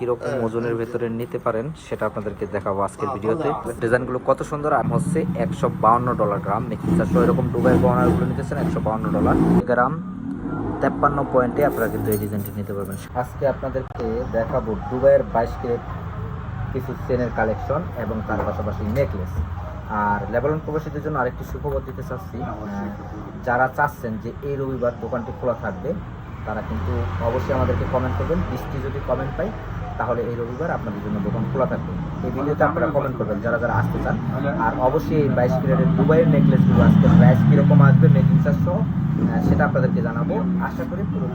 কিরকম ওজনের ভেতরে নিতে পারেন সেটা আপনাদেরকে দেখাবো আজকের ভিডিওতে। ডিজাইনগুলো কত সুন্দর। আর হচ্ছে $152 গ্রাম মেকিং চার্জ। এরকম দুবাই গহনাগুলো নিতেছেন $152 গ্রাম 53 পয়েন্টে আপনারা কিন্তু এই ডিজাইনটি নিতে পারবেন। আজকে আপনাদেরকে দেখাবো দুবাইয়ের 22 ক্যারেট কিছু চেনের কালেকশন এবং তার পাশাপাশি নেকলেস। আর লেবানন প্রবাসীদের জন্য আরেকটি সুখবর দিতে চাচ্ছি, যারা চাচ্ছেন যে এই রবিবার দোকানটি খোলা থাকবে তারা কিন্তু অবশ্যই আমাদেরকে কমেন্ট করবেন। 20টি যদি কমেন্ট পাই তাহলে এই রবিবার আপনাদের জন্য দোকান খোলা থাকবে। এই ভিডিওতে আপনারা কমেন্ট করবেন যারা যারা আসতে চান। আর অবশ্যই এই 22 ক্যারেটের দুবাইয়ের নেকলেসগুলো আজকে প্রাইস কীরকম আসবে মেকিং চার্জ সহ সেটা আপনাদেরকে জানাবো। আশা করি পুরো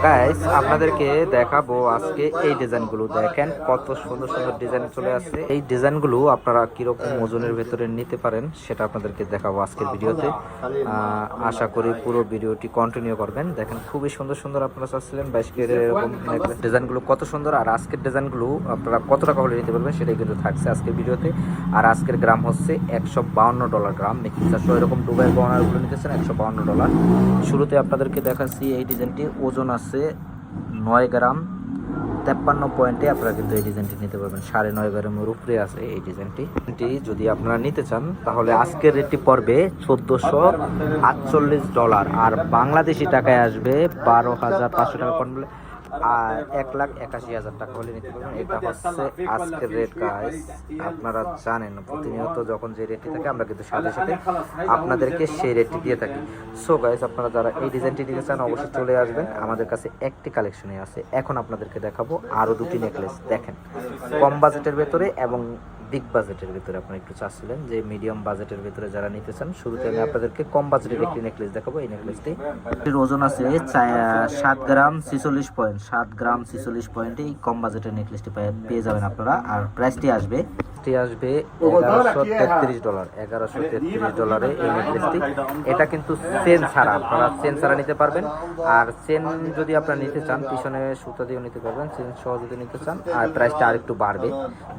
গাইস আপনাদেরকে দেখাবো আজকে এই ডিজাইনগুলো। দেখেন কত সুন্দর সুন্দর ডিজাইন চলে আসছে। এই ডিজাইনগুলো আপনারা কিরকম ওজনের ভেতরে নিতে পারেন সেটা আপনাদেরকে দেখাবো আজকের ভিডিওতে। আশা করি পুরো ভিডিওটি কন্টিনিউ করবেন। দেখেন খুবই সুন্দর সুন্দর আপনারা চাচ্ছিলেন 22 ক্যারেটের এরকম নেকলেস। ডিজাইনগুলো কত সুন্দর। আর আজকের ডিজাইনগুলো আপনারা কত টাকা হলে নিতে পারবেন সেটাই কিন্তু থাকছে আজকের ভিডিওতে। আর আজকের গ্রাম হচ্ছে $152 গ্রাম মেকিং চার্জ। এরকম দুবাই গহনাগুলো নিতেছেন $152। শুরুতে আপনাদেরকে দেখাচ্ছি এই ডিজাইনটি ওজন আছে 9 গ্রাম 53 পয়েন্টে আপনারা কিন্তু এই ডিজাইনটি নিতে পারবেন। 9.5 গ্রামের উপরে আছে এই ডিজাইনটি। যদি আপনারা নিতে চান তাহলে আজকের রেটটি পড়বে $1448 আর বাংলাদেশি টাকায় আসবে 12,500 টাকা পড়বে। আর 1,81,000 টাকা হলে নিতে পারবেন। এটা হচ্ছে আজকের রেট গাইস। আপনারা জানেন প্রতিনিয়ত যখন যে রেটটি থাকে আমরা কিন্তু সাথে সাথে আপনাদেরকে সেই রেটটি দিয়ে থাকি। সো গাইস আপনারা যারা এই ডিজাইনটি নিতে চান অবশ্যই চলে আসবেন। আমাদের কাছে একটি কালেকশনই আছে। এখন আপনাদেরকে দেখাবো আরও দুটি নেকলেস। দেখেন কম বাজেটের ভেতরে এবং বিগ বাজেটের ভিতরে আপনারা একটু চাচ্ছিলেন যে মিডিয়াম বাজেটের ভিতরে যারা নিতে চান। শুরুতে আমি আপনাদেরকে কম বাজেটের একটি নেকলেস দেখাবো। এই নেকলেসটি ওজন আছে 7 গ্রাম 46 পয়েন্ট। 7 গ্রাম 46 পয়েন্টে এই কম বাজেটের নেকলেসটি পেয়ে যাবেন আপনারা। আর প্রাইসটি আসবে $1133। $1133 এই নেকলেসটি। এটা কিন্তু চেন ছাড়া, আপনারা চেন ছাড়া নিতে পারবেন। আর চেন যদি আপনারা নিতে চান পিছনে সুতা দিয়েও নিতে পারবেন। চেন সহ যদি নিতে চান আর প্রাইসটা আর একটু বাড়বে।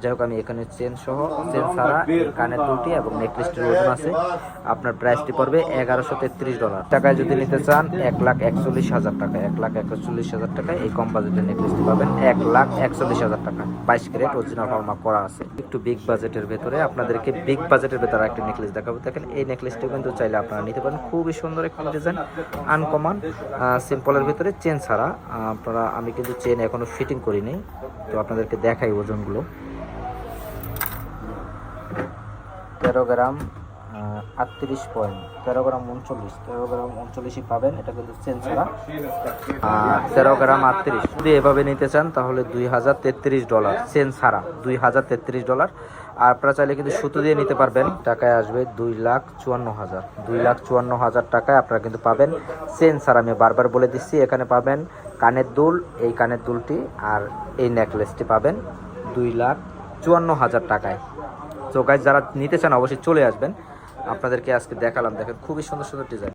যাই হোক আমি এখানে চেন সহ চেন ছাড়া কানের দুটি এবং নেকলেসটির ওজন আছে। আপনার প্রাইসটি পড়বে $1133 টাকায়। যদি নিতে চান 1,41,000 টাকা। 1,41,000 টাকায় এই কম বাজেটের নেকলেসটি পাবেন। 1,41,000 টাকা 22 ক্যারেট অরিজিনাল হলমার্ক করা আছে। একটু বিগ বাজেটের ভেতরে আপনাদেরকে বিগ বাজেটের ভেতরে একটা নেকলেস দেখাবো। দেখেন এই নেকলেসটি কিন্তু চাইলে আপনারা নিতে পারেন। খুবই সুন্দর একটা ডিজাইন, আনকমন, সিম্পলের ভেতরে চেন ছাড়া। আপনারা আমি কিন্তু চেন এখনো ফিটিং করিনি, তো আপনাদেরকে দেখাই ওজনগুলো। 13 গ্রাম 38 পয়েন্ট। 13 গ্রাম 39। 13 গ্রাম 39ই পাবেন। এটা কিন্তু চেন ছাড়া। 13 গ্রাম 38 যদি এভাবে নিতে চান তাহলে $2,033 চেন ছাড়া। $2,033। আর আপনারা চাইলে কিন্তু সুতো দিয়ে নিতে পারবেন। টাকায় আসবে 2,54,000। 2,54,000 টাকায় আপনারা কিন্তু পাবেন চেন ছাড়া। আমি বারবার বলে দিচ্ছি এখানে পাবেন কানের দুল, এই কানের দুলটি আর এই নেকলেসটি পাবেন 2,54,000 টাকায়। তো গাইস যারা নিতে চান অবশ্যই চলে আসবেন। আপনাদেরকে আজকে দেখালাম। দেখেন খুবই সুন্দর সুন্দর ডিজাইন।